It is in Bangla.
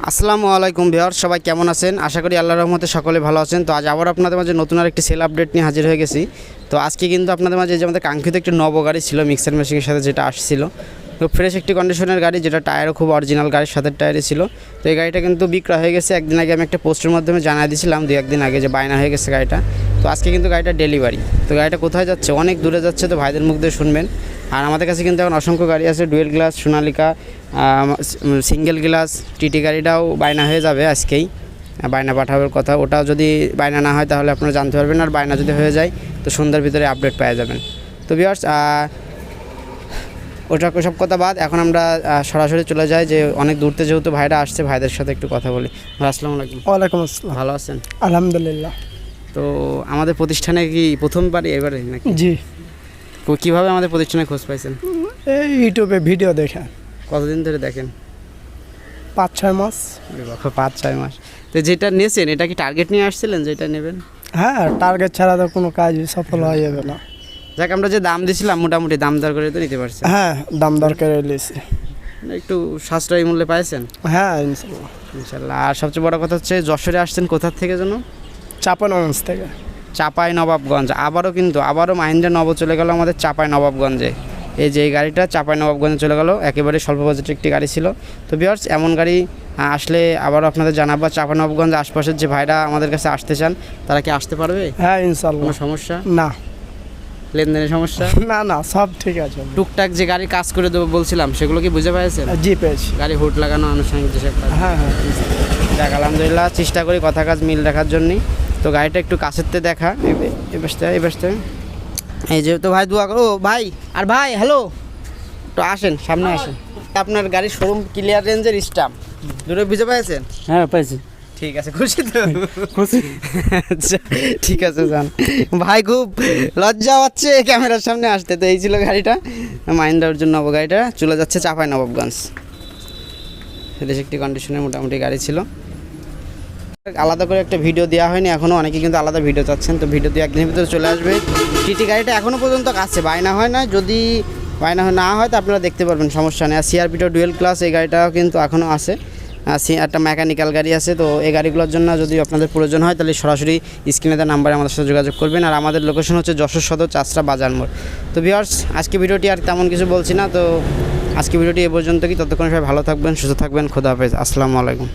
আসসালামু আলাইকুম ভিউয়ার্স, সবাই কেমন আছেন? আশা করি আল্লাহর রহমতে সকলে ভালো আছেন। তো আজ আবার আপনাদের মাঝে নতুন আরেকটি সেল আপডেট নিয়ে হাজির হয়ে গেছি। তো আজকে কিন্তু আপনাদের মাঝে যে আমাদের কাঙ্ক্ষিত একটি নব গাড়ি ছিল মিক্সার মেশিনের সাথে যেটা আসছিল, তো ফ্রেশ একটি কন্ডিশনের গাড়ি, যেটা টায়ারও খুব অরিজিনাল গাড়ির সাথে টায়ারই ছিল। তো এই গাড়িটা কিন্তু বিক্রয় হয়ে গেছে। একদিন আগে আমি একটা পোস্টের মাধ্যমে জানিয়ে দিয়েছিলাম, দু একদিন আগে, যে বায়না হয়ে গেছে গাড়িটা। তো আজকে কিন্তু গাড়িটা ডেলিভারি। তো গাড়িটা কোথায় যাচ্ছে? অনেক দূরে যাচ্ছে। তো ভাইদের মুখ দিয়ে শুনবেন। আর আমাদের কাছে কিন্তু এখন অসংখ্য গাড়ি আছে, dual glass, Sonalika, single glass, TT গাড়িটাও বায়না হয়ে যাবে আজকেই। বায়না পাঠাবার কথা, ওটাও যদি বায়না না হয় তাহলে আপনারা জানতে পারবেন। আর বায়না যদি হয়ে যায় তো সন্ধ্যার ভিতরে আপডেট পেয়ে যাবেন। তো ভিউয়ার্স, ওটা সব কথা বাদ, এখন আমরা সরাসরি চলে যাই যে অনেক দূরতে যেহেতু ভাইরা আসছে, ভাইদের সাথে একটু কথা বলি। আসসালামু আলাইকুম। ওয়ালাইকুম আসসালাম। ভালো আছেন? আলহামদুলিল্লাহ। তো আমাদের প্রতিষ্ঠানে কি প্রথমবারই এবারে নাকি? জি। কীভাবে আমাদের প্রতিষ্ঠানে খোঁজ পাইছেন? এই ইউটিউবে ভিডিও দেখে। কতদিন ধরে দেখেন? 5-6 মাস। 5-6 মাস। তো যেটা নিয়েছেন এটা কি টার্গেট নিয়ে আসছিলেন যেটা নেবেন? হ্যাঁ, টার্গেট ছাড়া তো কোনো কাজ সফল হয়ে যাবে না। যাক, আমরা যে দাম দিয়েছিলাম মোটামুটি দাম দর করে তো নিতে পারছেন? হ্যাঁ, দাম দরকার নিয়েছি। একটু সাশ্রয়ী মূল্যে পাইছেন? হ্যাঁ, ইনশাল্লাহ। ইনশাল্লাহ। আর সবচেয়ে বড় কথা হচ্ছে যশোরে আসছেন কোথার থেকে যেন? চাঁপাইনবাবগঞ্জ থেকে। চাঁপাইনবাবগঞ্জ। আবারও মাহিন্দ্রা নব চলে গেল আমাদের চাঁপাইনবাবগঞ্জে। এই যে এই গাড়িটা চাঁপাইনবাবগঞ্জে চলে গেল, একেবারে স্বল্প বাজেটের একটি গাড়ি ছিল। তো ভিউয়ার্স, এমন গাড়ি আসলে আবারও আপনাদের জানাবো। চাঁপাইনবাবগঞ্জ আশপাশের যে ভাইরা আমাদের কাছে আসতে চান তারা কি আসতে পারবে? হ্যাঁ, ইনশাল্লাহ। কোনো সমস্যা না। লেনদেনের সমস্যা? না না, সব ঠিক আছে। টুকটাক যে গাড়ি কাজ করে দেবো বলছিলাম সেগুলো কি বুঝে পেয়েছেন? জি, পেয়েছি। গাড়ি হুট লাগানো, আনুষঙ্গিক যেসব কাজ। হ্যাঁ হ্যাঁ। যাক, আলহামদুলিল্লাহ, চেষ্টা করি কথা কাজ মিল রাখার জন্যই। তো গাড়িটা একটু কাছেরতে দেখা, এই বসতে এই যেহেতু ভাই দোয়া করো ভাই। আর ভাই হ্যালো, তো আসেন, সামনে আসেন। আপনার গাড়ির শোরুম ক্লিয়ার রেঞ্জের স্টাম্প দুটো বুঝে পেয়েছেন? হ্যাঁ, পেয়েছি। ঠিক আছে, খুশি তো? খুশি। আচ্ছা, ঠিক আছে যান। ভাই খুব লজ্জা হচ্ছে ক্যামেরার সামনে আসতে। তো এই ছিল গাড়িটা, মাহিন্দ্রার জন্য নব গাড়িটা চলে যাচ্ছে চাঁপাইনবাবগঞ্জ। ফ্রেশ একটি কন্ডিশনের মোটামুটি গাড়ি ছিল। আলাদা করে একটা ভিডিও দেওয়া হয়নি এখনও, অনেকে কিন্তু আলাদা ভিডিও চাচ্ছেন। তো ভিডিও দিয়ে একদিনের ভিতরে চলে আসবে। টিটি গাড়িটা এখনও পর্যন্ত কাছে বায়না হয় না, যদি বায়না না হয় তো আপনারা দেখতে পারবেন, সমস্যা নেই। আর সিআরপিটো ডুয়েল ক্লাস এই গাড়িটাও কিন্তু এখনও আছে। একটা মেকানিক্যাল গাড়ি আছে। তো এই গাড়িগুলোর জন্য যদি আপনাদের প্রয়োজন হয় তাহলে সরাসরি স্ক্রিনে দেওয়া নাম্বারে আমাদের সাথে যোগাযোগ করবেন। আর আমাদের লোকেশন হচ্ছে যশোর সদর, চাষড়া বাজার মোড়। তো ভিউয়ার্স, আজকে ভিডিওটি আর তেমন কিছু বলছি না। তো আজকে ভিডিওটি এ পর্যন্ত কি, ততক্ষণ সবাই ভালো থাকবেন, সুস্থ থাকবেন। খোদা হাফেজ। আসসালামু আলাইকুম।